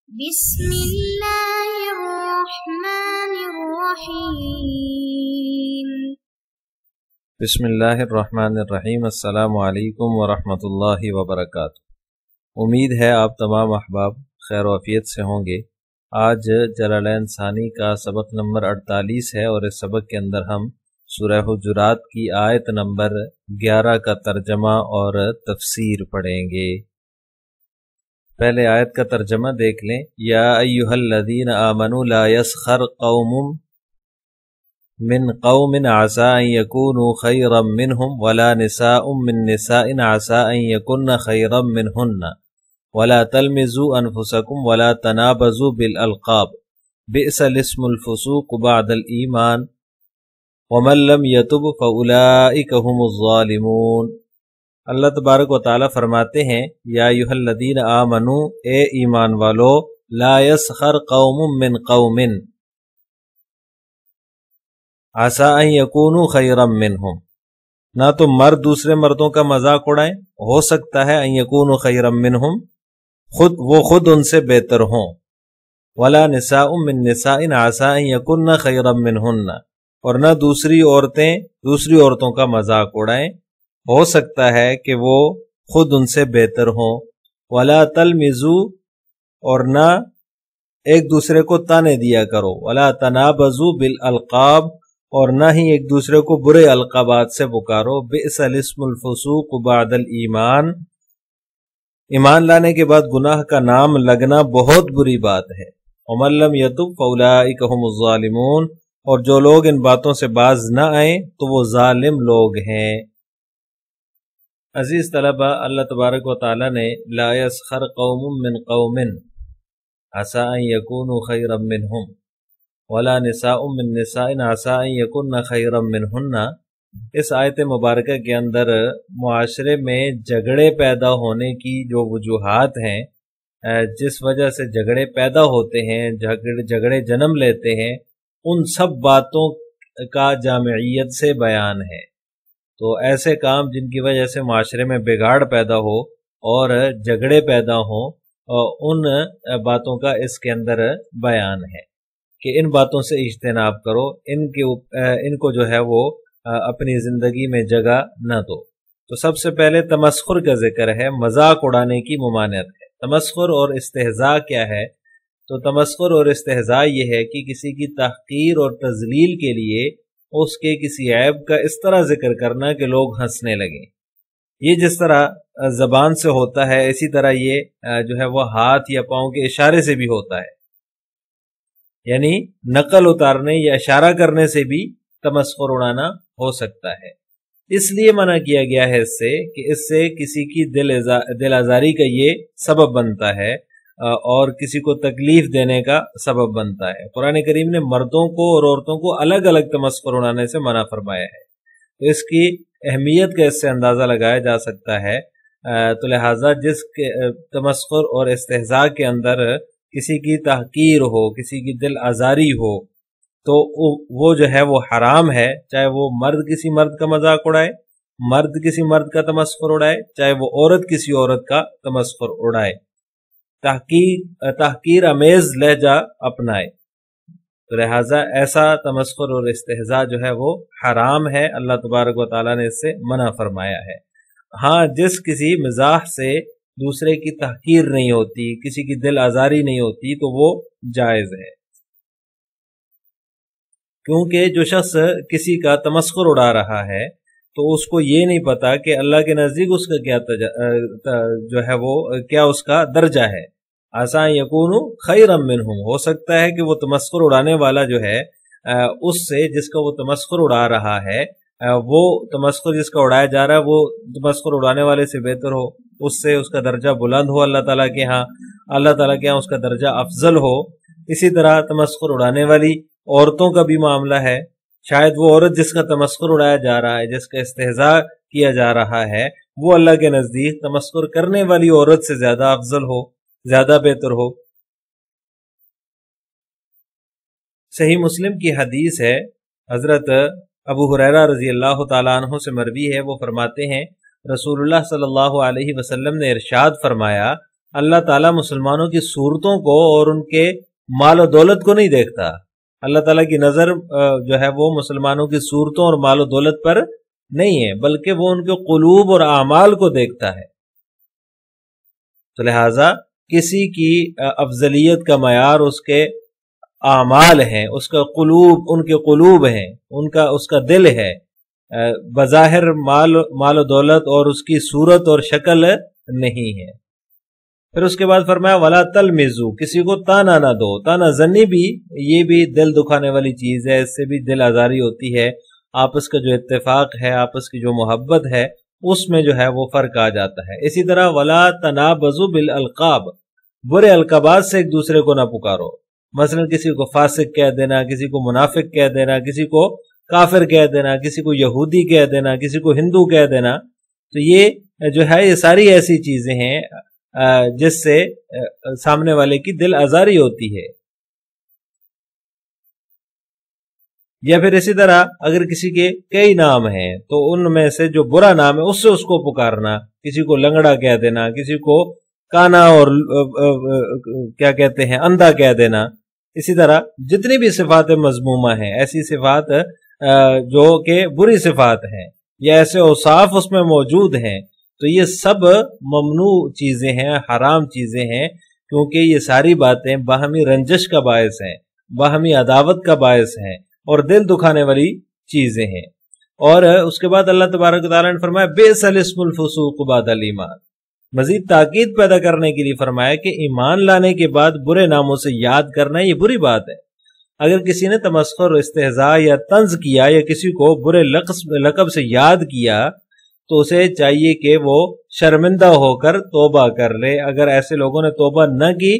بسم اللہ الرحمن الرحیم۔ بسم اللہ الرحمن الرحیم۔ السلام علیکم ورحمۃ اللہ وبرکاتہ۔ امید ہے آپ تمام احباب خیر و عافیت سے ہوں گے۔ آج جلالین ثانی کا سبق نمبر 48 ہے اور اس سبق کے اندر ہم سورہ حجرات کی آیت نمبر 11 کا ترجمہ اور تفسیر پڑھیں گے۔ پہلے آیت کا ترجمہ دیکھ لیں۔ یا ایھا الذین آمنوا لا یسخر قوم من قوم عسى ان يكونوا خيرا منهم ولا نساء من نساء عسى ان يكن خيرا منهن ولا تلمزوا انفسكم ولا تنابزوا بالالقاب بئس الاسم الفسوق بعد الايمان ومن لم يتب فاولئك هم الظالمون۔ اللہ تبارک و تعالی فرماتے ہیں یا ایھا الذین آمنوا، اے ایمان والو، لا یسخر قوم من قوم عسى ان يكونوا خيرا منهم، نہ تو مرد دوسرے مردوں کا مذاق اڑائیں، ہو سکتا ہے ان يكونوا خيرا منهم، وہ خود ان سے بہتر ہوں، ولا نساء من نساء عسى ان يكن خيرا منهن، اور نہ دوسری عورتیں دوسری عورتوں کا مذاق اڑائیں، ہو سکتا ہے کہ وہ خود ان سے بہتر ہوں۔ ولا تلمزوا، اور نہ ایک دوسرے کو تانے دیا کرو، ولا تنابزوا بالالقاب، اور نہ ہی ایک دوسرے کو برے القابات سے پکارو۔ بئس الاسم الفسوق بعد الایمان، ایمان لانے کے بعد گناہ کا نام لگنا بہت بری بات ہے۔ ومن لم یتب فاولئک هم الظالمون، اور جو لوگ ان باتوں سے باز نہ آئیں تو وہ ظالم لوگ ہیں۔ عزیز طلبہ، اللہ تبارک و تعالی نے لا یسخر قوم من قوم عسى ان يكونوا خيرا منهم ولا نساء من نساء عسى ان يكن خيرا منهن، اس آیت مبارکہ کے اندر معاشرے میں جھگڑے پیدا ہونے کی جو وجوہات ہیں، جس وجہ سے جھگڑے پیدا ہوتے ہیں، جھگڑے جنم لیتے ہیں، ان سب باتوں کا جامعیت سے بیان ہے۔ تو ایسے کام جن کی وجہ سے معاشرے میں بگاڑ پیدا ہو اور جھگڑے پیدا ہوں، ان باتوں کا اس کے اندر بیان ہے کہ ان باتوں سے اجتناب کرو، ان کو جو ہے وہ اپنی زندگی میں جگہ نہ دو۔ تو سب سے پہلے تمسخر کا ذکر ہے، مذاق اڑانے کی ممانعت ہے۔ تمسخر اور استہزاء کیا ہے؟ تو تمسخر اور استہزاء یہ ہے کہ کسی کی تحقیر اور تذلیل کے لیے اس کے کسی عیب کا اس طرح ذکر کرنا کہ لوگ ہنسنے لگیں۔ یہ جس طرح زبان سے ہوتا ہے، اسی طرح یہ جو ہے وہ ہاتھ یا پاؤں کے اشارے سے بھی ہوتا ہے، یعنی نقل اتارنے یا اشارہ کرنے سے بھی تمسخر اڑانا ہو سکتا ہے۔ اس لیے منع کیا گیا ہے اس سے کہ اس سے کسی کی دل آزاری کا یہ سبب بنتا ہے اور کسی کو تکلیف دینے کا سبب بنتا ہے۔ قرآن کریم نے مردوں کو اور عورتوں کو الگ الگ تمسخر اڑانے سے منع فرمایا ہے، تو اس کی اہمیت کا اس سے اندازہ لگایا جا سکتا ہے۔ تو لہٰذا جس کے تمسخر اور استہزاء کے اندر کسی کی تحقیر ہو، کسی کی دل آزاری ہو، تو وہ جو ہے وہ حرام ہے، چاہے وہ مرد کسی مرد کا مذاق اڑائے، مرد کسی مرد کا تمسخر اڑائے، چاہے وہ عورت کسی عورت کا تمسخر اڑائے، تحقیر امیز لہجہ اپنائے۔ تو لہٰذا ایسا تمسخر اور استہزاء جو ہے وہ حرام ہے، اللہ تبارک و تعالیٰ نے اس سے منع فرمایا ہے۔ ہاں، جس کسی مزاح سے دوسرے کی تحقیر نہیں ہوتی، کسی کی دل آزاری نہیں ہوتی، تو وہ جائز ہے، کیونکہ جو شخص کسی کا تمسخر اڑا رہا ہے تو اس کو یہ نہیں پتا کہ اللہ کے نزدیک اس کا جو ہے وہ کیا اس کا درجہ ہے۔ عسى ان يكونوا خيرا منهم، ہو سکتا ہے کہ وہ تمسخر اڑانے والا جو ہے اس سے جس کا وہ تمسخر اڑا رہا ہے، وہ تمسخر جس کا اڑایا جا رہا ہے وہ تمسخر اڑانے والے سے بہتر ہو، اس سے اس کا درجہ بلند ہو اللہ تعالیٰ کے ہاں، اللہ تعالیٰ کے ہاں اس کا درجہ افضل ہو۔ اسی طرح تمسخر اڑانے والی عورتوں کا بھی معاملہ ہے، شاید وہ عورت جس کا تمسخر اڑایا جا رہا ہے، جس کا استہزاء کیا جا رہا ہے، وہ اللہ کے نزدیک تمسخر کرنے والی عورت سے زیادہ افضل ہو، زیادہ بہتر ہو۔ صحیح مسلم کی حدیث ہے، حضرت ابو ہریرہ رضی اللہ تعالیٰ عنہ سے مروی ہے، وہ فرماتے ہیں رسول اللہ صلی اللہ علیہ وسلم نے ارشاد فرمایا، اللہ تعالیٰ مسلمانوں کی صورتوں کو اور ان کے مال و دولت کو نہیں دیکھتا. اللہ تعالیٰ کی نظر جو ہے وہ مسلمانوں کی صورتوں اور مال و دولت پر نہیں ہے، بلکہ وہ ان کے قلوب اور اعمال کو دیکھتا ہے. تو لہٰذا کسی کی افضلیت کا معیار اس کے اعمال ہیں، اس کا قلوب، ان کے قلوب ہیں، اس کا دل ہے، بظاہر مال و دولت اور اس کی صورت اور شکل نہیں ہے. پھر اس کے بعد فرمایا ولا تلمزو، کسی کو تانا نہ دو. تانا زنی بھی یہ بھی دل دکھانے والی چیز ہے، اس سے بھی دل آزاری ہوتی ہے. آپس کا جو اتفاق ہے، آپس کی جو محبت ہے، اس میں جو ہے وہ فرق آ جاتا ہے. اسی طرح ولا تنابزوا بالالقاب، برے القابات سے ایک دوسرے کو نہ پکارو. مثلا کسی کو فاسق کہہ دینا، کسی کو منافق کہہ دینا، کسی کو کافر کہہ دینا، کسی کو یہودی کہہ دینا، کسی کو ہندو کہہ دینا. تو یہ جو ہے یہ ساری ایسی چیزیں ہیں جس سے سامنے والے کی دل آزاری ہوتی ہے. یا پھر اسی طرح اگر کسی کے کئی نام ہیں تو ان میں سے جو برا نام ہے اس سے اس کو پکارنا، کسی کو لنگڑا کہہ دینا، کسی کو کانا اور کیا کہتے ہیں اندھا کہہ دینا. اسی طرح جتنی بھی صفات مذمومہ ہیں، ایسی صفات جو کہ بری صفات ہیں یا ایسے اوصاف اس میں موجود ہیں، تو یہ سب ممنوع چیزیں ہیں، حرام چیزیں ہیں، کیونکہ یہ ساری باتیں باہمی رنجش کا باعث ہیں، باہمی عداوت کا باعث ہیں اور دل دکھانے والی چیزیں ہیں. اور اس کے بعد اللہ تبارک و تعالیٰ نے فرمایا بئس الاسم الفسوق بعد الایمان، مزید تاکید پیدا کرنے کے لیے فرمایا کہ ایمان لانے کے بعد برے ناموں سے یاد کرنا یہ بری بات ہے. اگر کسی نے تمسخر، استہزاء یا طنز کیا یا کسی کو برے لقب سے یاد کیا تو اسے چاہیے کہ وہ شرمندہ ہو کر توبہ کر لے. اگر ایسے لوگوں نے توبہ نہ کی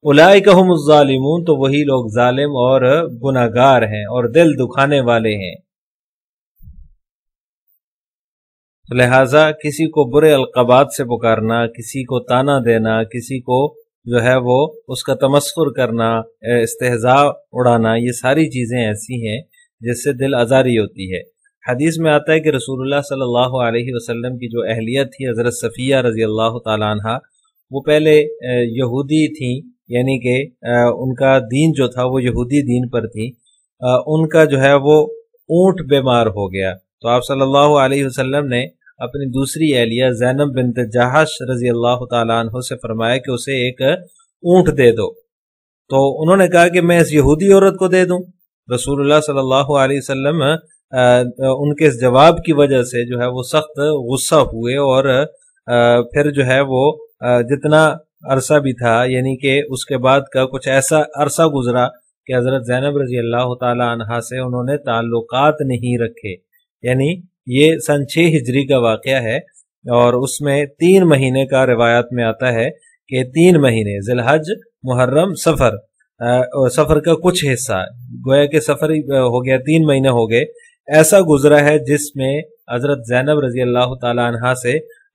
اولئک هم الظالمون، تو وہی لوگ ظالم اور گناہگار ہیں اور دل دکھانے والے ہیں. لہٰذا کسی کو برے القابات سے پکارنا، کسی کو تانا دینا، کسی کو جو ہے وہ اس کا تمسخر کرنا، استہزاء اڑانا، یہ ساری چیزیں ایسی ہیں جس سے دل آزاری ہوتی ہے. حدیث میں آتا ہے کہ رسول اللہ صلی اللہ علیہ وسلم کی جو اہلیہ تھی حضرت صفیہ رضی اللہ تعالیٰ عنہ، وہ پہلے یہودی تھیں، یعنی کہ ان کا دین جو تھا وہ یہودی دین پر تھی. ان کا جو ہے وہ اونٹ بیمار ہو گیا، تو آپ صلی اللہ علیہ وسلم نے اپنی دوسری اہلیہ زینب بنت جہش رضی اللہ تعالیٰ عنہ سے فرمایا کہ اسے ایک اونٹ دے دو. تو انہوں نے کہا کہ میں اس یہودی عورت کو دے دوں. رسول اللہ صلی اللہ علیہ وسلم ان کے اس جواب کی وجہ سے جو ہے وہ سخت غصہ ہوئے، اور پھر جو ہے وہ جتنا عرصہ بھی تھا، یعنی کہ اس کے بعد کا کچھ ایسا عرصہ گزرا کہ حضرت زینب رضی اللہ تعالی عنہا سے انہوں نے تعلقات نہیں رکھے. یعنی یہ سن 6 ہجری کا واقعہ ہے، اور اس میں 3 مہینے کا روایات میں آتا ہے کہ 3 مہینے ذی الحج، محرم، سفر کا کچھ حصہ، گویا کہ سفر ہو گیا 3 مہینے ہو گئے، ایسا گزرا ہے جس میں حضرت زینب رضی اللہ تعالی عنہا سے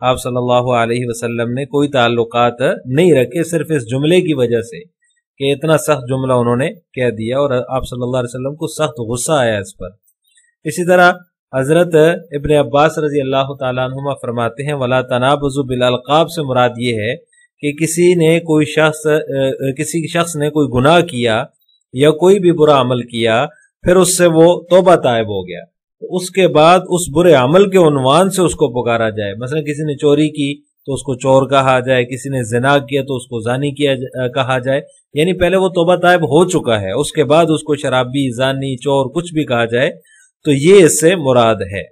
آپ صلی اللہ علیہ وسلم نے کوئی تعلقات نہیں رکھے، صرف اس جملے کی وجہ سے کہ اتنا سخت جملہ انہوں نے کہہ دیا، اور آپ صلی اللہ علیہ وسلم کو سخت غصہ آیا اس پر. اسی طرح حضرت ابن عباس رضی اللہ تعالیٰ عنہما فرماتے ہیں وَلَا تَنَابَزُوا بِالْأَلْقَابِ سے مراد یہ ہے کہ کسی شخص نے کوئی گناہ کیا یا کوئی بھی برا عمل کیا، پھر اس سے وہ توبہ تائب ہو گیا، اس کے بعد اس برے عمل کے عنوان سے اس کو پکارا جائے. مثلا کسی نے چوری کی تو اس کو چور کہا جائے، کسی نے زنا کیا تو اس کو زانی کہا جائے. یعنی پہلے وہ توبہ طائب ہو چکا ہے، اس کے بعد اس کو شرابی، زانی، چور کچھ بھی کہا جائے تو یہ اس سے مراد ہے.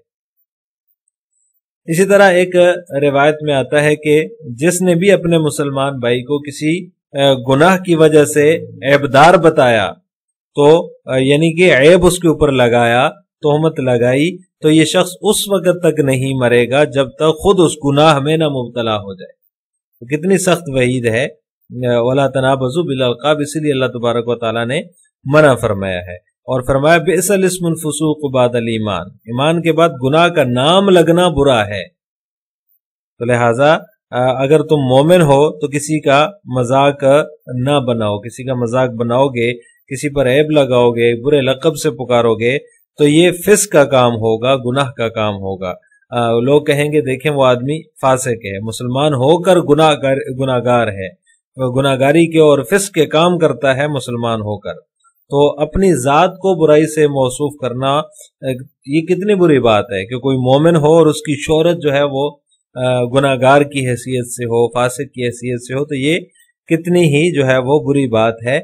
اسی طرح ایک روایت میں آتا ہے کہ جس نے بھی اپنے مسلمان بھائی کو کسی گناہ کی وجہ سے عیبدار بتایا، تو یعنی کہ عیب اس کے اوپر لگایا، تہمت لگائی، تو یہ شخص اس وقت تک نہیں مرے گا جب تک خود اس گناہ میں نہ مبتلا ہو جائے. تو کتنی سخت وعید ہے. وَلَا تَنَابَزُوا بِالْأَلْقَابِ، اسی لیے اللہ تبارک و تعالیٰ نے منع فرمایا ہے، اور فرمایا بئس الاسم الفسوق بعد الایمان، ایمان کے بعد گناہ کا نام لگنا برا ہے. تو لہٰذا اگر تم مومن ہو تو کسی کا مذاق نہ بناؤ، کسی کا مذاق بناؤ گے، کسی پر عیب لگاؤ گے، برے لقب سے پکارو گے، تو یہ فسق کا کام ہوگا، گناہ کا کام ہوگا. لوگ کہیں گے دیکھیں وہ آدمی فاسق ہے، مسلمان ہو کر گناہگار ہے، گناہگاری کے اور فسق کے کام کرتا ہے مسلمان ہو کر، تو اپنی ذات کو برائی سے موصوف کرنا یہ کتنی بری بات ہے کہ کوئی مومن ہو اور اس کی شہرت جو ہے وہ گناہگار کی حیثیت سے ہو، فاسق کی حیثیت سے ہو، تو یہ کتنی ہی جو ہے وہ بری بات ہے۔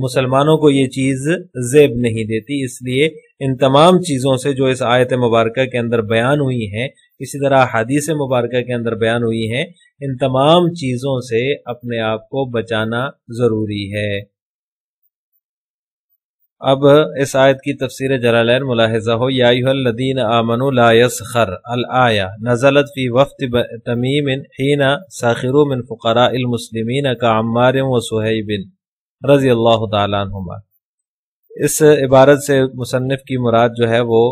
مسلمانوں کو یہ چیز زیب نہیں دیتی، اس لیے ان تمام چیزوں سے جو اس آیت مبارکہ کے اندر بیان ہوئی ہیں، اسی طرح حدیث مبارکہ کے اندر بیان ہوئی ہیں، ان تمام چیزوں سے اپنے آپ کو بچانا ضروری ہے۔ اب اس آیت کی تفسیر جلالین ملاحظہ ہو، یا ایھا الذین آمنوا لا یسخر الآیہ نزلت فی وفد تمیم حین ساخروا من فقراء المسلمین کعمار و صہیب رضی اللہ تعالی عنہما۔ اس عبارت سے مصنف کی مراد جو ہے وہ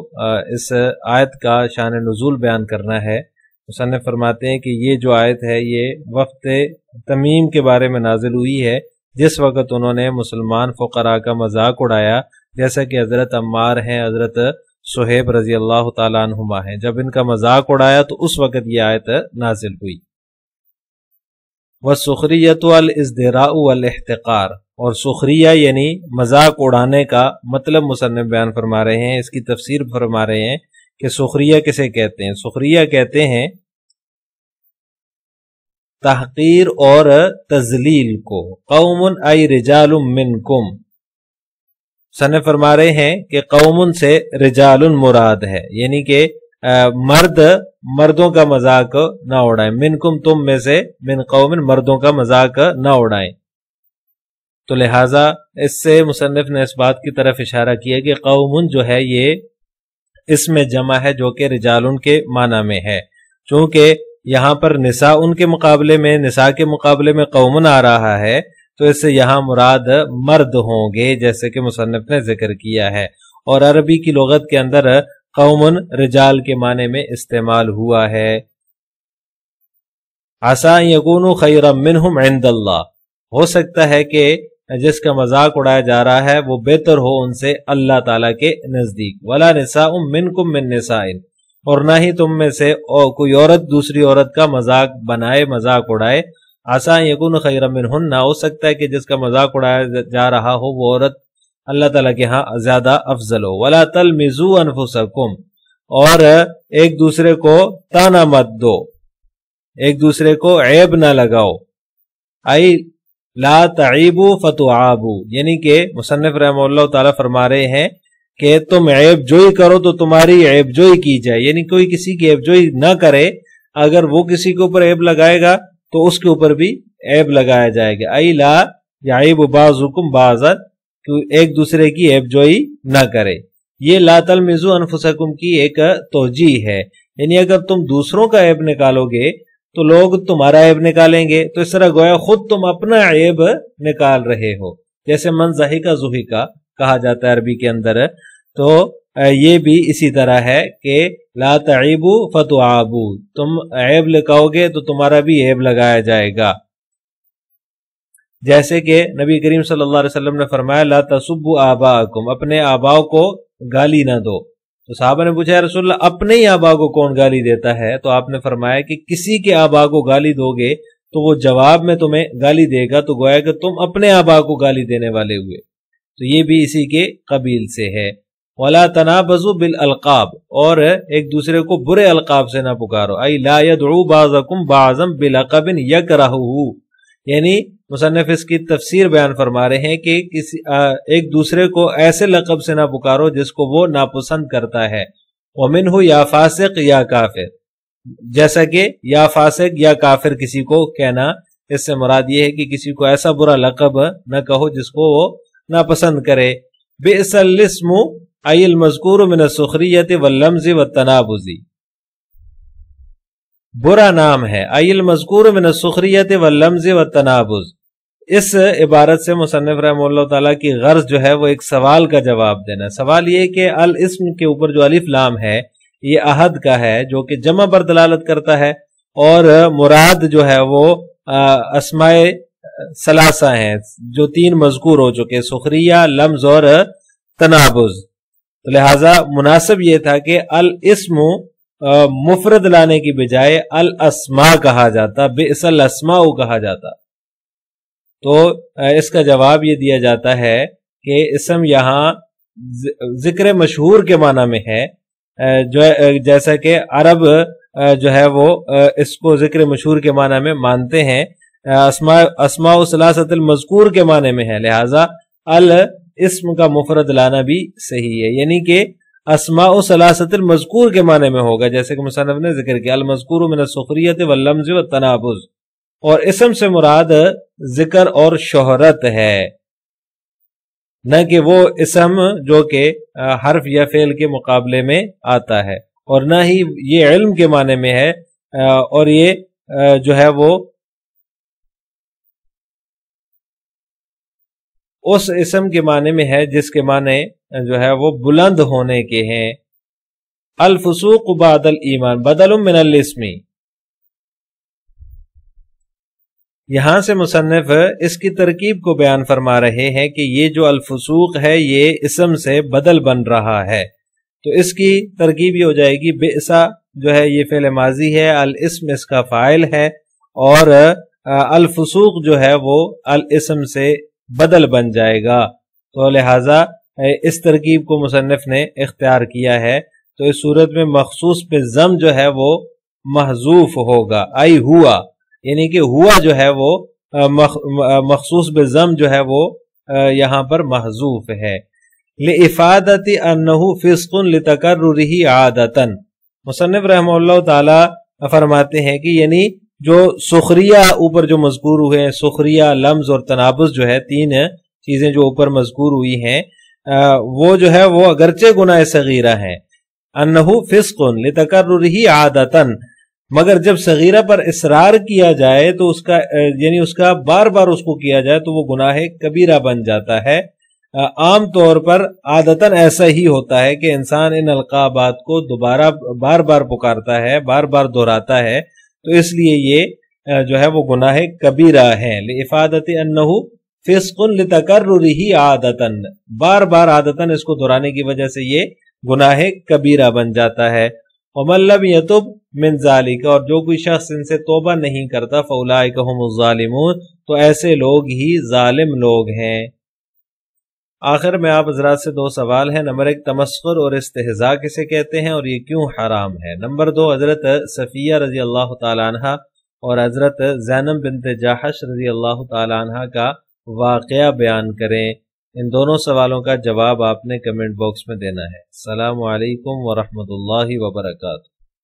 اس آیت کا شان نزول بیان کرنا ہے۔ مصنف فرماتے ہیں کہ یہ جو آیت ہے یہ وفد تمیم کے بارے میں نازل ہوئی ہے، جس وقت انہوں نے مسلمان فقراء کا مذاق اڑایا، جیسا کہ حضرت عمار ہیں، حضرت صہیب رضی اللہ تعالیٰ عنہما ہیں، جب ان کا مذاق اڑایا تو اس وقت یہ آیت نازل ہوئی۔ وَالسُّخْرِيَّةُ الْإِزْدِرَاءُ وَالْإِحْتِقَارُ، اور سخریہ یعنی مذاق اڑانے کا مطلب مصنف بیان فرما رہے ہیں، اس کی تفسیر فرما رہے ہیں کہ سخریہ کسے کہتے ہیں۔ سخریہ کہتے ہیں تحقیر اور تذلیل کو۔ قوم ای رجال منکم، مصنف فرما رہے ہیں کہ قوم سے رجال مراد ہے، یعنی کہ مردوں کا مذاق نہ اڑائیں، منکم تم میں سے، من قوم مردوں کا مذاق نہ اڑائیں۔ تو لہٰذا اس سے مصنف نے اس بات کی طرف اشارہ کیا کہ قوم جو ہے یہ اس میں جمع ہے جو کہ رجالن کے معنی میں ہے، چونکہ یہاں پر نساء ان کے مقابلے میں، نساء کے مقابلے میں قومن آ رہا ہے، تو اس سے یہاں مراد مرد ہوں گے جیسے کہ مصنف نے ذکر کیا ہے، اور عربی کی لغت کے اندر قومن رجال کے معنی میں استعمال ہوا ہے۔ عَسَىٰ يَكُونُوا خَيْرًا مِّنْهُمْ عِندَ اللَّهِ، ہو سکتا ہے کہ جس کا مذاق اڑایا جا رہا ہے وہ بہتر ہو ان سے اللہ تعالیٰ کے نزدیک۔ وَلَا نِسَاءٌ مِّنْكُم مِّن نِسَاءٍ، اور نہ ہی تم میں سے کوئی عورت دوسری عورت کا مذاق بنائے، مذاق اڑائے۔ عَسَىٰ يَكُونُ خَيْرًا مِّنْهُنَّ، ہو سکتا ہے کہ جس کا مذاق اڑایا جا رہا ہو وہ عورت اللہ تعالیٰ کے ہاں زیادہ افضل ہو۔ وَلَا تَلْمِزُوا أَنفُسَكُمْ، اور ایک دوسرے کو تانا مت دو، ایک دوسرے کو عیب نہ لگاؤ۔ ای لا تعیبوا فتعابوا، یعنی کہ مصنف رحمہ اللہ تعالیٰ فرما رہے ہیں کہ تم عیب جوئی کرو تو تمہاری عیب جوئی کی جائے، یعنی کوئی کسی کی عیب جوئی نہ کرے، اگر وہ کسی کے اوپر عیب لگائے گا تو اس کے اوپر بھی عیب لگایا جائے گا۔ ای لا یعیب بعضکم بعضا، کہ ایک دوسرے کی عیب جوئی نہ کرے۔ یہ لا تلمزوا انفسکم کی ایک توجیہ ہے، یعنی اگر تم دوسروں کا عیب نکالو گے تو لوگ تمہارا عیب نکالیں گے، تو اس طرح گویا خود تم اپنا عیب نکال رہے ہو، جیسے من ضحک ضحک کہا جاتا ہے عربی کے اندر، تو یہ بھی اسی طرح ہے کہ لا تعیبوا فتعابوا، تم عیب لگاؤ گے تو تمہارا بھی عیب لگایا جائے گا، جیسے کہ نبی کریم صلی اللہ علیہ وسلم نے فرمایا لا تسبوا آباءکم، اپنے آباؤں کو گالی نہ دو۔ تو صحابہ نے پوچھا یا رسول اللہ اپنے ہی آبا کو کون گالی دیتا ہے؟ تو آپ نے فرمایا کہ کسی کے آبا کو گالی دو گے تو وہ جواب میں تمہیں گالی دے گا، تو گویا کہ تم اپنے آبا کو گالی دینے والے ہوئے، تو یہ بھی اسی کے قبیل سے ہے۔ وَلَا تَنَابَزُوا بِالْأَلْقَابِ، اور ایک دوسرے کو برے القاب سے نہ پکارو۔ ای لا يدعو بعضکم بعضا بلقب یکرہہ، یعنی مصنف اس کی تفسیر بیان فرما رہے ہیں کہ ایک دوسرے کو ایسے لقب سے نہ پکارو جس کو وہ ناپسند کرتا ہے۔ وَمِنْهُ یا فاسق یا کافر، جیسا کہ یا فاسق یا کافر کسی کو کہنا، اس سے مراد یہ ہے کہ کسی کو ایسا برا لقب نہ کہو جس کو وہ ناپسند کرے۔ بئس الاسم ای المذکور من السخریۃ واللمز والتنابز، برا نام ہے ای المذکور من السخریۃ واللمز والتنابز۔ اس عبارت سے مصنف رحمہ اللہ تعالیٰ کی غرض جو ہے وہ ایک سوال کا جواب دینا۔ سوال یہ کہ الاسم کے اوپر جو الف لام ہے یہ عہد کا ہے جو کہ جمع پر دلالت کرتا ہے، اور مراد جو ہے وہ اسماء ثلاثہ ہیں جو تین مذکور ہو چکے، سخریہ، لمز اور تنابز۔ تو لہٰذا مناسب یہ تھا کہ الاسم مفرد لانے کی بجائے الاسماء کہا جاتا، بئس الاسماء کہا جاتا، تو اس کا جواب یہ دیا جاتا ہے کہ اسم یہاں ذکر مشہور کے معنی میں ہے، جو جیسا کہ عرب جو ہے وہ اس کو ذکر مشہور کے معنی میں مانتے ہیں، اسماء ثلاثۃ المذکور کے معنی میں ہے، لہذا الاسم کا مفرد لانا بھی صحیح ہے، یعنی کہ اسماء ثلاثۃ المذکور کے معنی میں ہوگا، جیسے کہ مصنف نے ذکر کیا المذکور من السخریۃ واللمز والتنابز، اور اسم سے مراد ذکر اور شہرت ہے، نہ کہ وہ اسم جو کہ حرف یا فعل کے مقابلے میں آتا ہے، اور نہ ہی یہ علم کے معنی میں ہے، اور یہ جو ہے وہ اس اسم کے معنی میں ہے جس کے معنی جو ہے وہ بلند ہونے کے ہیں۔ الفسوق بعد الایمان بدل من الاسم، یہاں سے مصنف اس کی ترکیب کو بیان فرما رہے ہیں کہ یہ جو الفسوق ہے یہ اسم سے بدل بن رہا ہے، تو اس کی ترکیب یہ ہو جائے گی بئسا جو ہے یہ فعل ماضی ہے، الاسم اس کا فاعل ہے، اور الفسوق جو ہے وہ الاسم سے بدل بن جائے گا، تو لہٰذا اس ترکیب کو مصنف نے اختیار کیا ہے، تو اس صورت میں مخصوص پہ ضم جو ہے وہ محذوف ہوگا، آئی ہوا، یعنی کہ ہوا جو ہے وہ مخصوص بے ضم جو ہے وہ یہاں پر محذوف ہے۔ لِإِفَادَةِ أَنَّهُ فِسْقٌ لِتَكَرُّرِهِ عَادَةً، مصنف رحمہ اللہ تعالی فرماتے ہیں کہ یعنی جو سخریہ اوپر جو مذکور ہوئے ہیں، سخریہ، لمز اور تنابز جو ہے، تین چیزیں جو اوپر مذکور ہوئی ہیں، وہ جو ہے وہ اگرچہ گناہ صغیرہ ہیں، انہو فسق لتکررہ عادتاً، مگر جب صغیرہ پر اصرار کیا جائے تو اس کا یعنی اس کا بار بار اس کو کیا جائے تو وہ گناہ کبیرہ بن جاتا ہے۔ عام طور پر عادتاً ایسا ہی ہوتا ہے کہ انسان ان القابات کو دوبارہ بار بار پکارتا ہے، بار بار دہراتا ہے، تو اس لیے یہ جو ہے وہ گناہ کبیرہ ہیں۔ لِإِفَادَةِ أَنَّهُ فِسْقٌ لِتَكَرُّرِهِ عَادَةً، بار بار عادتاً اس کو دہرانے کی وجہ سے یہ گناہ کبیرہ بن جاتا ہے۔ وَمَن لَّمْ يَتُبْ مِن ذَلِكَ، اور جو کوئی شخص ان سے توبہ نہیں کرتا، فَأُولَٰئِكَ هُمُ الظَّالِمُونَ، تو ایسے لوگ ہی ظالم لوگ ہیں۔ آخر میں آپ حضرات سے دو سوال ہیں، نمبر 1 تمسخر اور استہزاء کسے کہتے ہیں اور یہ کیوں حرام ہے؟ نمبر 2 حضرت صفیہ رضی اللہ تعالی عنہ اور حضرت زینب بنت جاحش رضی اللہ تعالی عنہ کا واقعہ بیان کریں۔ ان دونوں سوالوں کا جواب آپ نے کمنٹ باکس میں دینا ہے۔ السلام علیکم ورحمۃ اللہ وبرکاتہ۔